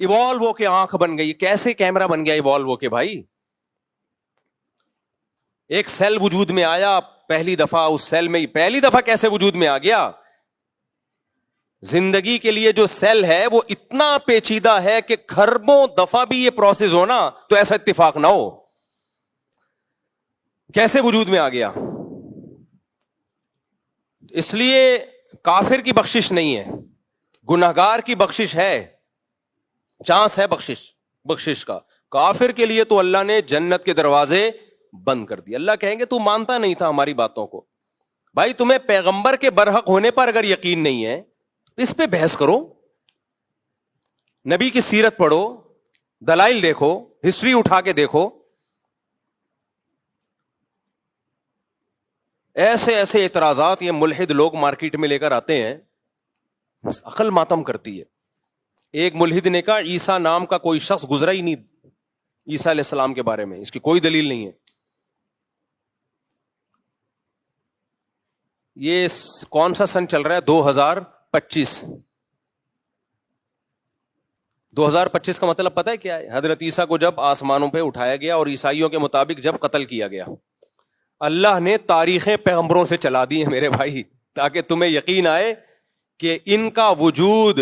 Evolve ہو کے آنکھ بن گئی. کیسے کیمرہ بن گیا ایوالو ہو کے بھائی؟ ایک سیل وجود میں آیا پہلی دفعہ, اس سیل میں پہلی دفعہ کیسے وجود میں آ گیا؟ زندگی کے لیے جو سیل ہے وہ اتنا پیچیدہ ہے کہ کھربوں دفعہ بھی یہ پروسیس ہونا تو ایسا اتفاق نہ ہو. کیسے وجود میں آ گیا؟ اس لیے کافر کی بخشش نہیں ہے, گنہگار کی بخشش ہے, چانس ہے بخشش کا. کافر کے لیے تو اللہ نے جنت کے دروازے بند کر دیے. اللہ کہیں گے تو مانتا نہیں تھا ہماری باتوں کو. بھائی تمہیں پیغمبر کے برحق ہونے پر اگر یقین نہیں ہے اس پہ بحث کرو, نبی کی سیرت پڑھو, دلائل دیکھو, ہسٹری اٹھا کے دیکھو. ایسے ایسے اعتراضات یہ ملحد لوگ مارکیٹ میں لے کر آتے ہیں, بس عقل ماتم کرتی ہے. ایک ملحد نے کہا عیسیٰ نام کا کوئی شخص گزرا ہی نہیں عیسیٰ علیہ السلام کے بارے میں, اس کی کوئی دلیل نہیں ہے. یہ کون سا سن چل رہا ہے؟ 2025. 2025 کا مطلب پتہ ہے کیا ہے؟ حضرت عیسیٰ کو جب آسمانوں پہ اٹھایا گیا اور عیسائیوں کے مطابق جب قتل کیا گیا. اللہ نے تاریخیں پیغمبروں سے چلا دی ہیں میرے بھائی, تاکہ تمہیں یقین آئے کہ ان کا وجود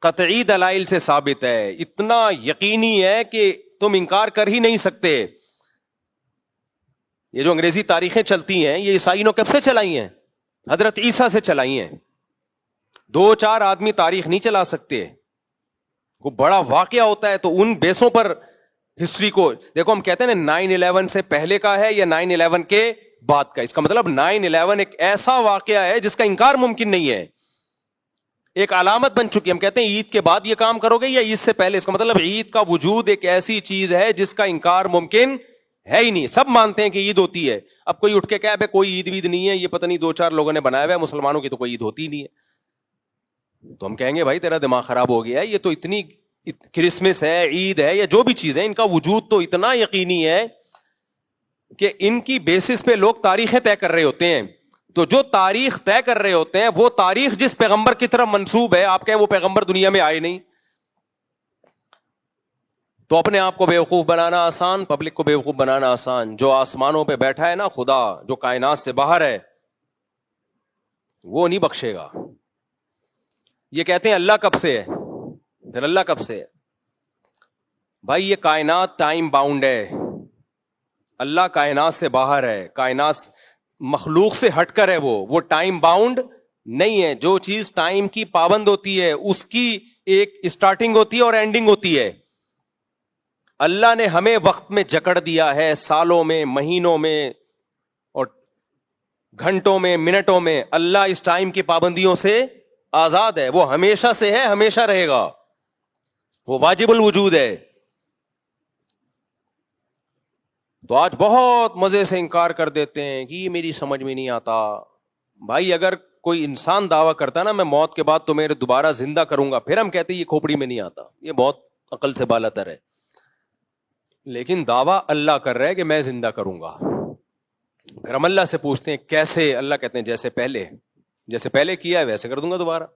قطعی دلائل سے ثابت ہے, اتنا یقینی ہے کہ تم انکار کر ہی نہیں سکتے. یہ جو انگریزی تاریخیں چلتی ہیں یہ عیسائی نے کب سے چلائی ہیں؟ حضرت عیسیٰ سے چلائی ہیں. 2-4 آدمی تاریخ نہیں چلا سکتے. وہ بڑا واقعہ ہوتا ہے تو ان بیسوں پر ہسٹری کو دیکھو. ہم کہتے ہیں نا 9/11 سے پہلے کا ہے یا 9/11 کے بعد کا. اس کا مطلب 9/11 ایک ایسا واقعہ ہے جس کا انکار ممکن نہیں ہے, ایک علامت بن چکی. ہم کہتے ہیں عید کے بعد یہ کام کرو گے یا عید سے پہلے, اس کا مطلب عید کا وجود ایک ایسی چیز ہے جس کا انکار ممکن ہے ہی نہیں. سب مانتے ہیں کہ عید ہوتی ہے. اب کوئی اٹھ کے کہے بھائی کوئی عید وید نہیں ہے, یہ پتہ نہیں 2-4 لوگوں نے بنایا ہوا ہے, مسلمانوں کی تو کوئی عید ہوتی نہیں ہے, تو ہم کہیں گے بھائی تیرا دماغ خراب ہو گیا ہے. یہ تو اتنی کرسمس ہے, عید ہے, یا جو بھی چیز ہے, ان کا وجود تو اتنا یقینی ہے کہ ان کی بیسس پہ لوگ تاریخیں طے کر رہے ہوتے ہیں. تو جو تاریخ طے کر رہے ہوتے ہیں وہ تاریخ جس پیغمبر کی طرف منسوب ہے, آپ کہیں وہ پیغمبر دنیا میں آئے نہیں, تو اپنے آپ کو بیوقوف بنانا آسان, پبلک کو بیوقوف بنانا آسان. جو آسمانوں پہ بیٹھا ہے نا خدا, جو کائنات سے باہر ہے, وہ نہیں بخشے گا. یہ کہتے ہیں اللہ کب سے ہے, پھر اللہ کب سے ہے؟ بھائی یہ کائنات ٹائم باؤنڈ ہے, اللہ کائنات سے باہر ہے, کائنات مخلوق سے ہٹ کر ہے, وہ ٹائم باؤنڈ نہیں ہے. جو چیز ٹائم کی پابند ہوتی ہے اس کی ایک اسٹارٹنگ ہوتی ہے اور اینڈنگ ہوتی ہے. اللہ نے ہمیں وقت میں جکڑ دیا ہے, سالوں میں, مہینوں میں اور گھنٹوں میں, منٹوں میں. اللہ اس ٹائم کی پابندیوں سے آزاد ہے, وہ ہمیشہ سے ہے, ہمیشہ رہے گا, وہ واجب الوجود ہے. تو آج بہت مزے سے انکار کر دیتے ہیں کہ یہ میری سمجھ میں نہیں آتا. بھائی اگر کوئی انسان دعویٰ کرتا نا میں موت کے بعد تمہیں دوبارہ زندہ کروں گا, پھر ہم کہتے ہیں یہ کھوپڑی میں نہیں آتا, یہ بہت عقل سے بالا تر ہے. لیکن دعویٰ اللہ کر رہا ہے کہ میں زندہ کروں گا. پھر ہم اللہ سے پوچھتے ہیں کیسے؟ اللہ کہتے ہیں جیسے پہلے کیا ہے ویسے کر دوں گا دوبارہ.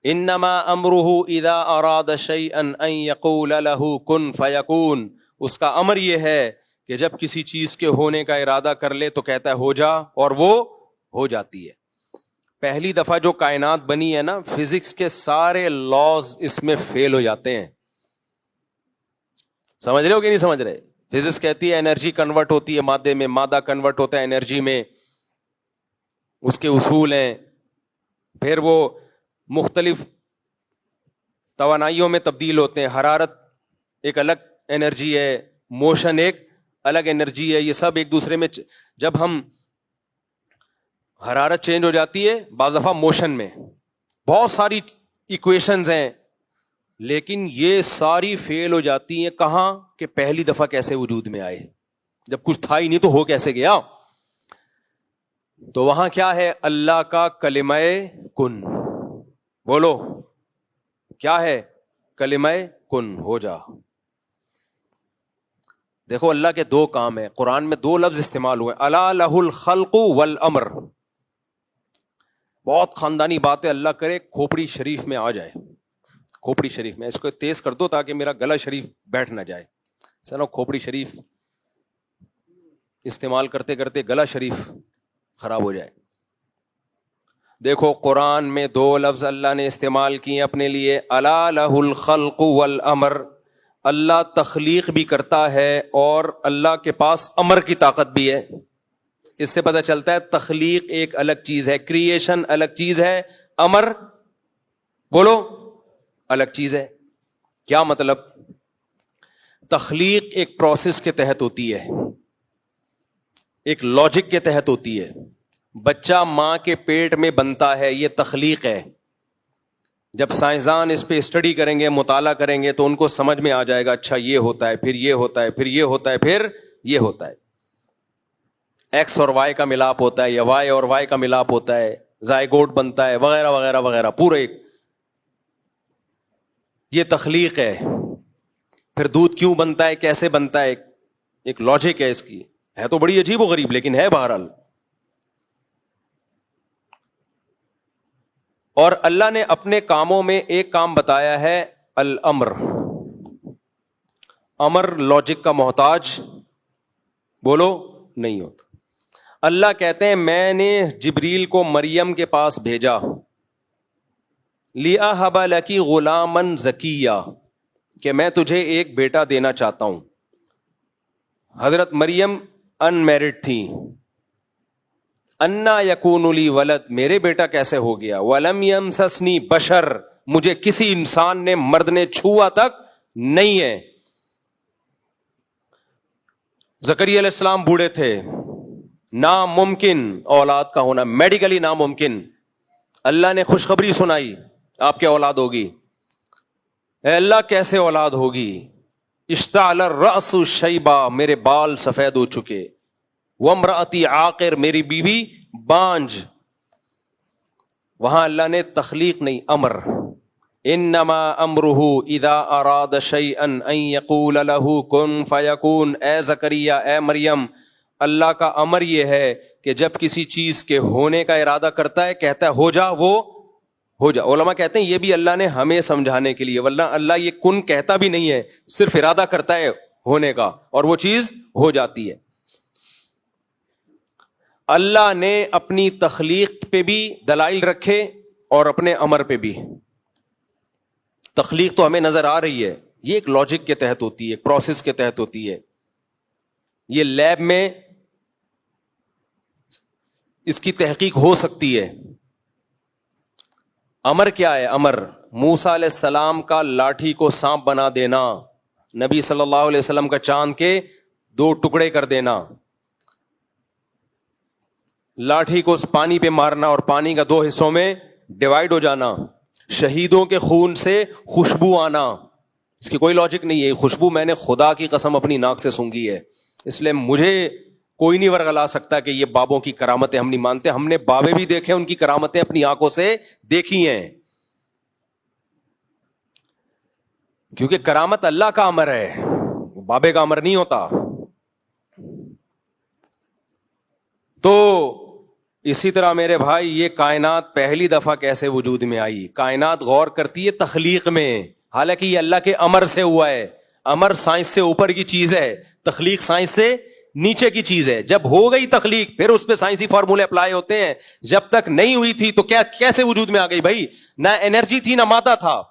انما امرہ اذا اراد شیئا ان یقول له کن فیکون. اس کا امر یہ ہے کہ جب کسی چیز کے ہونے کا ارادہ کر لے تو کہتا ہے ہو جا, اور وہ ہو جاتی ہے. پہلی دفعہ جو کائنات بنی ہے نا, فزکس کے سارے لاز اس میں فیل ہو جاتے ہیں. سمجھ رہے ہو کہ نہیں سمجھ رہے؟ فزکس کہتی ہے انرجی کنورٹ ہوتی ہے مادے میں, مادہ کنورٹ ہوتا ہے انرجی میں, اس کے اصول ہیں. پھر وہ مختلف توانائیوں میں تبدیل ہوتے ہیں. حرارت ایک الگ انرجی ہے, موشن ایک الگ انرجی ہے. یہ سب ایک دوسرے میں جب ہم حرارت چینج ہو جاتی ہے بعض دفعہ موشن میں, بہت ساری ایکویشنز ہیں, لیکن یہ ساری فیل ہو جاتی ہیں. کہاں کہ پہلی دفعہ کیسے وجود میں آئے, جب کچھ تھا ہی نہیں تو ہو کیسے گیا. تو وہاں کیا ہے؟ اللہ کا کلمہ کن. بولو کیا ہے؟ کلمہ کن, ہو جا. دیکھو اللہ کے 2 کام ہیں, قرآن میں 2 لفظ استعمال ہوئے, الا لہ الخلق والامر. بہت خاندانی بات ہے, اللہ کرے کھوپڑی شریف میں آ جائے. کھوپڑی شریف میں اس کو تیز کر دو تاکہ میرا گلا شریف بیٹھ نہ جائے. سنو کھوپڑی شریف استعمال کرتے کرتے گلا شریف خراب ہو جائے. دیکھو قرآن میں 2 لفظ اللہ نے استعمال کیے اپنے لیے, الا لہ الخلق والامر. اللہ تخلیق بھی کرتا ہے اور اللہ کے پاس امر کی طاقت بھی ہے. اس سے پتہ چلتا ہے تخلیق ایک الگ چیز ہے, کریشن الگ چیز ہے, امر بولو الگ چیز ہے. کیا مطلب؟ تخلیق ایک پروسیس کے تحت ہوتی ہے, ایک لاجک کے تحت ہوتی ہے. بچہ ماں کے پیٹ میں بنتا ہے, یہ تخلیق ہے. جب سائنسدان اس پہ اسٹڈی کریں گے, مطالعہ کریں گے تو ان کو سمجھ میں آ جائے گا اچھا یہ ہوتا ہے, پھر یہ ہوتا ہے, پھر یہ ہوتا ہے, پھر یہ ہوتا ہے. ایکس اور وائی کا ملاپ ہوتا ہے یا وائی اور وائی کا ملاپ ہوتا ہے, زائگوٹ بنتا ہے وغیرہ وغیرہ وغیرہ. پورے یہ تخلیق ہے. پھر دودھ کیوں بنتا ہے, کیسے بنتا ہے, ایک لاجک ہے اس کی. ہے تو بڑی عجیب و غریب لیکن ہے بہرحال. اور اللہ نے اپنے کاموں میں ایک کام بتایا ہے الامر. امر لاجک کا محتاج بولو نہیں ہوتا. اللہ کہتے ہیں میں نے جبریل کو مریم کے پاس بھیجا, لِأَهَبَ لَكِ غُلَامًا زَكِيًّا, کہ میں تجھے ایک بیٹا دینا چاہتا ہوں. حضرت مریم ان میرڈ تھی. انا یکون لی ولد, میرے بیٹا کیسے ہو گیا. ولم یمسسنی بشر, مجھے کسی انسان نے مرد نے چھوا تک نہیں ہے. زکریا علیہ السلام بوڑھے تھے, ناممکن اولاد کا ہونا, میڈیکلی ناممکن. اللہ نے خوشخبری سنائی آپ کے اولاد ہوگی. اے اللہ کیسے اولاد ہوگی. اشتعل الرأس شیبا, میرے بال سفید ہو چکے. وامرأتی عاقر, میری بیوی بانج. وہاں اللہ نے تخلیق نہیں امر. انما امرہ اذا اراد شیئا ان یقول له کن فیکون. اے زکریا, اے مریم, اللہ کا امر یہ ہے کہ جب کسی چیز کے ہونے کا ارادہ کرتا ہے کہتا ہے ہو جا, وہ ہو جا. علماء کہتے ہیں یہ بھی اللہ نے ہمیں سمجھانے کے لیے, ورنہ اللہ یہ کن کہتا بھی نہیں ہے, صرف ارادہ کرتا ہے ہونے کا اور وہ چیز ہو جاتی ہے. اللہ نے اپنی تخلیق پہ بھی دلائل رکھے اور اپنے امر پہ بھی. تخلیق تو ہمیں نظر آ رہی ہے, یہ ایک لاجک کے تحت ہوتی ہے, ایک پروسیس کے تحت ہوتی ہے. یہ لیب میں اس کی تحقیق ہو سکتی ہے. امر کیا ہے؟ امر موسیٰ علیہ السلام کا لاٹھی کو سانپ بنا دینا, نبی صلی اللہ علیہ وسلم کا چاند کے 2 ٹکڑے کر دینا, لاٹھی کو پانی پہ مارنا اور پانی کا 2 حصوں میں ڈیوائیڈ ہو جانا, شہیدوں کے خون سے خوشبو آنا. اس کی کوئی لاجک نہیں ہے. خوشبو میں نے خدا کی قسم اپنی ناک سے سونگھی ہے, اس لیے مجھے کوئی نہیں ورغلا سکتا کہ یہ بابوں کی کرامتیں ہم نہیں مانتے. ہم نے بابے بھی دیکھے, ان کی کرامتیں اپنی آنکھوں سے دیکھی ہیں, کیونکہ کرامت اللہ کا امر ہے, بابے کا امر نہیں ہوتا. تو اسی طرح میرے بھائی یہ کائنات پہلی دفعہ کیسے وجود میں آئی؟ کائنات غور کرتی ہے تخلیق میں, حالانکہ یہ اللہ کے امر سے ہوا ہے. امر سائنس سے اوپر کی چیز ہے, تخلیق سائنس سے نیچے کی چیز ہے. جب ہو گئی تخلیق پھر اس پہ سائنسی فارمولے اپلائی ہوتے ہیں. جب تک نہیں ہوئی تھی تو کیا کیسے وجود میں آ گئی بھائی؟ نہ انرجی تھی نہ مادہ تھا.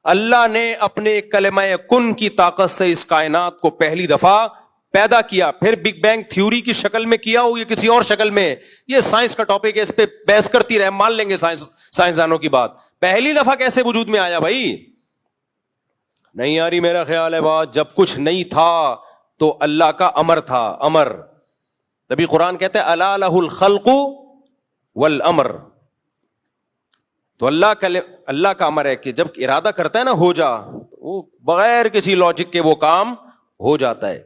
اللہ نے اپنے کلمہ کن کی طاقت سے اس کائنات کو پہلی دفعہ پیدا کیا. پھر بگ بینگ تھیوری کی شکل میں کیا ہو یا کسی اور شکل میں, یہ سائنس کا ٹاپک ہے, اس پہ بحث کرتی رہے, مان لیں گے سائنسدانوں کی بات. پہلی دفعہ کیسے وجود میں آیا بھائی؟ نہیں آ رہی میرا خیال ہے بات. جب کچھ نہیں تھا تو اللہ کا امر تھا, امر. تبھی قرآن کہتے ہیں الا لہ الخلق والامر. تو اللہ کا امر ہے کہ جب ارادہ کرتا ہے نا ہو جا, وہ بغیر کسی لاجک کے وہ کام ہو جاتا ہے.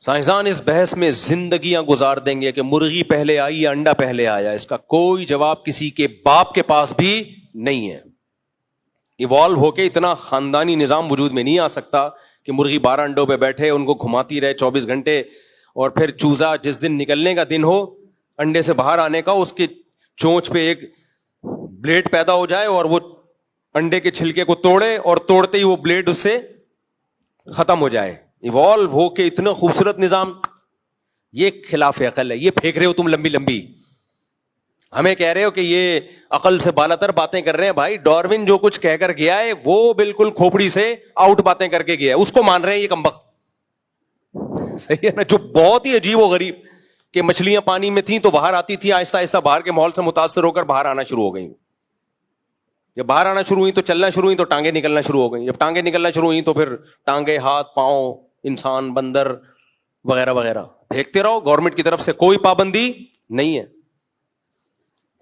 سائنسدان اس بحث میں زندگیاں گزار دیں گے کہ مرغی پہلے آئی یا انڈا پہلے آیا. اس کا کوئی جواب کسی کے باپ کے پاس بھی نہیں ہے. ایوالو ہو کے اتنا خاندانی نظام وجود میں نہیں آ سکتا کہ مرغی 12 انڈوں پہ بیٹھے, ان کو گھماتی رہے 24 گھنٹے, اور پھر چوزا جس دن نکلنے کا دن ہو انڈے سے باہر آنے کا, اس کے چونچ پہ ایک بلیڈ پیدا ہو جائے اور وہ انڈے کے چھلکے کو توڑے اور توڑتے ہی وہ بلیڈ اس سے ختم ہو جائے. ایوالو ہو کے اتنا خوبصورت نظام, یہ خلاف عقل ہے. یہ پھینک رہے ہو تم لمبی لمبی, ہمیں کہہ رہے ہو کہ یہ عقل سے بالا تر باتیں کر رہے ہیں. بھائی ڈاروین جو کچھ کہہ کر گیا ہے وہ بالکل کھوپڑی سے آؤٹ باتیں کر کے گیا ہے, اس کو مان رہے ہیں یہ کمبخت. صحیح ہے نا, جو بہت ہی عجیب و غریب کہ مچھلیاں پانی میں تھیں تو باہر آتی تھی, آہستہ آہستہ باہر کے ماحول سے متاثر ہو کر باہر آنا شروع ہو گئی. جب باہر آنا شروع ہوئی تو چلنا شروع ہوئی تو ٹانگیں نکلنا شروع ہو گئی. جب ٹانگیں نکلنا شروع ہوئی تو پھر ٹانگیں, ہاتھ, پاؤں, انسان, بندر وغیرہ وغیرہ پھینکتے رہو. گورنمنٹ کی طرف سے کوئی پابندی نہیں ہے.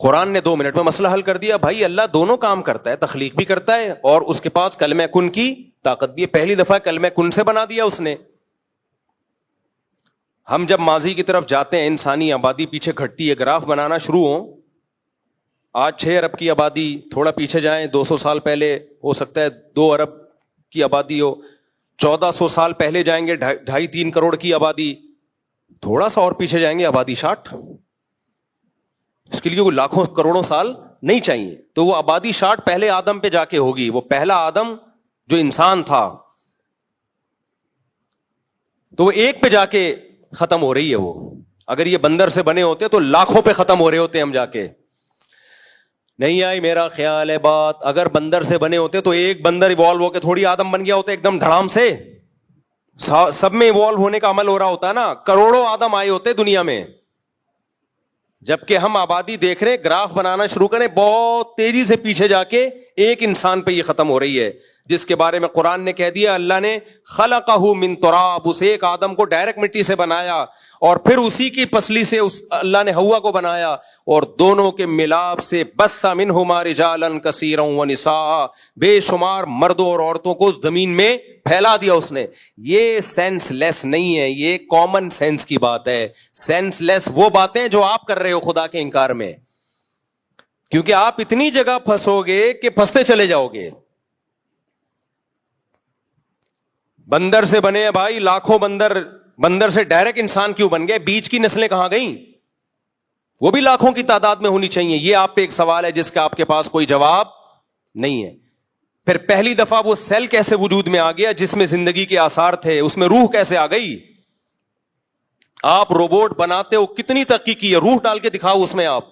قرآن نے 2 منٹ میں مسئلہ حل کر دیا. بھائی اللہ دونوں کام کرتا ہے, تخلیق بھی کرتا ہے اور اس کے پاس کلمہ کن کی طاقت بھی ہے. پہلی دفعہ کلمہ کن سے بنا دیا اس نے. ہم جب ماضی کی طرف جاتے ہیں, انسانی آبادی پیچھے گھٹتی ہے, گراف بنانا شروع ہوں, آج 6 ارب کی آبادی, تھوڑا پیچھے جائیں 200 سال پہلے ہو سکتا ہے 2 ارب کی آبادی ہو, 1400 سال پہلے جائیں گے 2.5-3 کروڑ کی آبادی, تھوڑا سا اور پیچھے جائیں گے آبادی 60. اس کے لیے وہ لاکھوں کروڑوں سال نہیں چاہیے. تو وہ آبادی 60 پہلے آدم پہ جا کے ہوگی. وہ پہلا آدم جو انسان تھا تو وہ ایک پہ جا کے ختم ہو رہی ہے. وہ اگر یہ بندر سے بنے ہوتے تو لاکھوں پہ ختم ہو رہے ہوتے ہم جا کے. نہیں آئی میرا خیال ہے بات, اگر بندر سے بنے ہوتے تو ایک بندر ایوالو ہو کے تھوڑی آدم بن گیا ہوتا ایک دم دھڑام سے. سب میں ایوالو ہونے کا عمل ہو رہا ہوتا ہے نا, کروڑوں آدم آئے ہوتے دنیا میں. جبکہ ہم آبادی دیکھ رہے, گراف بنانا شروع کریں, بہت تیزی سے پیچھے جا کے ایک انسان پہ یہ ختم ہو رہی ہے, جس کے بارے میں قرآن نے کہہ دیا اللہ نے خلقہ من تراب, اس ایک آدم کو ڈائریکٹ مٹی سے بنایا اور پھر اسی کی پسلی سے اللہ نے حوا کو بنایا اور دونوں کے ملاپ سے بث منہما رجالا کثیرا ونساء, بے شمار مردوں اور عورتوں کو زمین میں پھیلا دیا اس نے. یہ سینس لیس نہیں ہے, یہ کامن سینس کی بات ہے. سینس لیس وہ باتیں جو آپ کر رہے ہو خدا کے انکار میں, کیونکہ آپ اتنی جگہ پھنسو گے کہ پھنستے چلے جاؤ گے. بندر سے بنے بھائی لاکھوں بندر سے ڈائریکٹ انسان کیوں بن گئے؟ بیچ کی نسلیں کہاں گئیں؟ وہ بھی لاکھوں کی تعداد میں ہونی چاہیے. یہ آپ پہ ایک سوال ہے جس کا آپ کے پاس کوئی جواب نہیں ہے. پھر پہلی دفعہ وہ سیل کیسے وجود میں آ گیا جس میں زندگی کے آثار تھے, اس میں روح کیسے آ گئی؟ آپ روبوٹ بناتے ہو, کتنی تحقیق کی ہے, روح ڈال کے دکھاؤ اس میں آپ.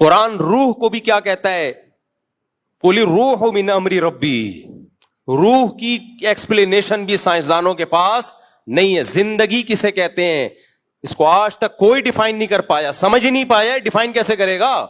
قرآن روح کو بھی کیا کہتا ہے؟ قل الروح من امر ربی. روح کی ایکسپلینیشن بھی سائنسدانوں کے پاس نہیں ہے. زندگی کسے کہتے ہیں اس کو آج تک کوئی ڈیفائن نہیں کر پایا, سمجھ ہی نہیں پایا, ڈیفائن کیسے کرے گا؟